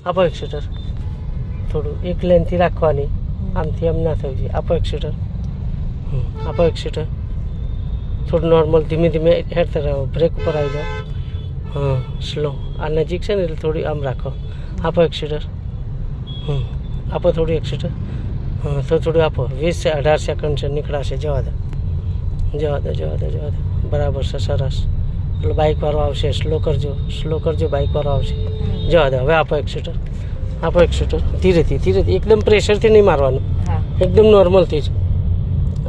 આપો એક્સિટર. થોડું એક લેનથી રાખવાની, આમથી આમ ના થવું જોઈએ. આપો એક્સિટર. આપો એક્સિટર. થોડું નોર્મલ ધીમે ધીમે હેરતા રહો. બ્રેક ઉપર આવી જાઓ. હા, સ્લો. આ નજીક છે ને એટલે થોડી આમ રાખો. આપો એક્સિટર. આપો થોડું એક્સિટર. હા, થોડું આપો. 20-18 સેકન્ડ છે, નીકળાશે. જવા દો, જવા દો, જવા દો, જવા દો. બરાબર છે, સરસ. એટલે બાઇકવાળો આવશે. સ્લો કરજો, સ્લો કરજો. બાઇકવાળો આવશે. જવા દો. હવે આપો એક્સિટર. આપો એક્સિટર. ધીરેથી, ધીરેથી. એકદમ પ્રેશરથી નહીં મારવાનું, એકદમ નોર્મલથી જ.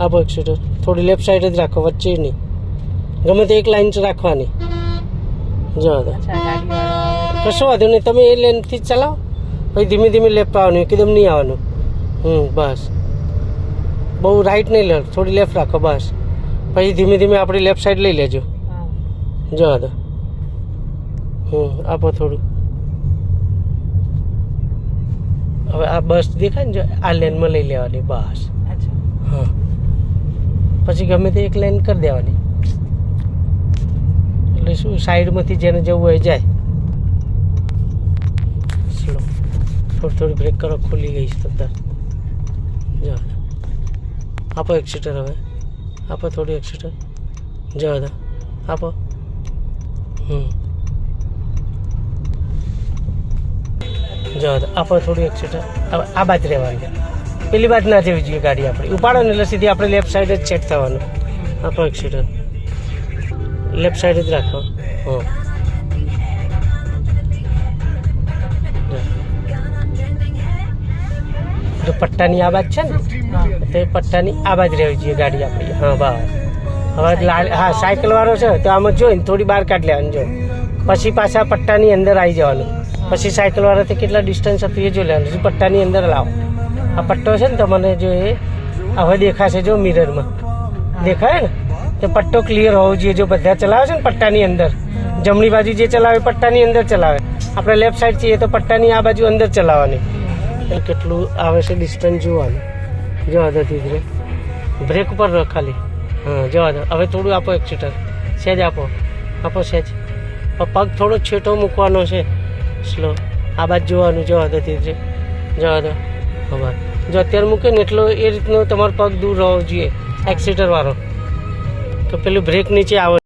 આપો એક્સિટર. થોડી લેફ્ટ સાઈડ જ રાખો, વચ્ચે નહીં. ગમે તે એક લાઈન જ રાખવાની. જવા દો. કશો વાંધો નહીં. તમે એ લેનથી જ ચલાવો. પછી ધીમે ધીમે લેફ્ટ આવવાનું, એકદમ નહીં આવવાનું. બસ. બહુ રાઈટ નહીં લે, થોડી લેફ્ટ રાખો. બસ. પછી ધીમે ધીમે આપણી લેફ્ટ સાઈડ લઈ લેજો. જવા દો. આપો થોડું. હવે આ બસ દેખાય ને, જો આ લેનમાં લઈ લેવાની. બસ. હા, પછી ગમે તે એક લાઈન કરી દેવાની. એટલે શું, સાઈડમાંથી જેને જવું હોય જાય. સ્લો. થોડી થોડી બ્રેક કરો. ખુલી ગઈ છે તદ્દન. જવા દો. આપો એક્સિટર. હવે આપો થોડી એક્સિટર. જવા દો. આપો. જવા દો. આપો થોડું એક્સિટર. હવે આ બાજુ રહેવાની, પેલી બાજુ ના જવી જોઈએ ગાડી આપણી. ઉપાડો ને એટલે સીધી આપણે લેફ્ટ સાઈડ જ સેટ થવાનું. આપો એક્સિટર. લેફ્ટ સાઈડ જ રાખો. જો પટ્ટાની આ બાજુ છે ને, તો એ પટ્ટાની આ બાજુ રહેવી જોઈએ ગાડી આપણી. હા, બસ. હવે હા, સાયકલ વાળો છે તો આમાં જોઈને થોડી બહાર કાઢી લેવાની. જો પછી પાછા પટ્ટાની અંદર આવી જવાનું. પછી સાયકલ વાળાથી કેટલા ડિસ્ટન્સ હતું એ જોઈ લેવાનું. પટ્ટાની અંદર લાવો. આ પટ્ટો છે ને, તમને જો એ હવે દેખાશે. જો મિરરમાં દેખાય ને, તો પટ્ટો ક્લિયર હોવો જોઈએ. જો બધા ચલાવે છે ને પટ્ટાની અંદર, જમણી બાજુ જે ચલાવે પટ્ટાની અંદર ચલાવે. આપણે લેફ્ટ સાઈડ છીએ તો પટ્ટાની આ બાજુ અંદર ચલાવવાની. એટલે કેટલું આવે છે ડિસ્ટન્સ જોવાનું. જવા દો. ધીરે બ્રેક ઉપર રહો ખાલી. હા, જવા દો. હવે થોડું આપો એક્સિટર. સહેજ આપો. આપો સહેજ. પગ થોડો છેટો મૂકવાનો છે. સ્લો. આ બાજુ જોવાનું. જવા દો. ધીરે જવા દો. હવે જો અત્યારે મૂકે ને એટલો એ રીતનો તમારો પગ દૂર રહેવો જોઈએ એક્સિટર વાળો, તો પેલું બ્રેક નીચે આવે.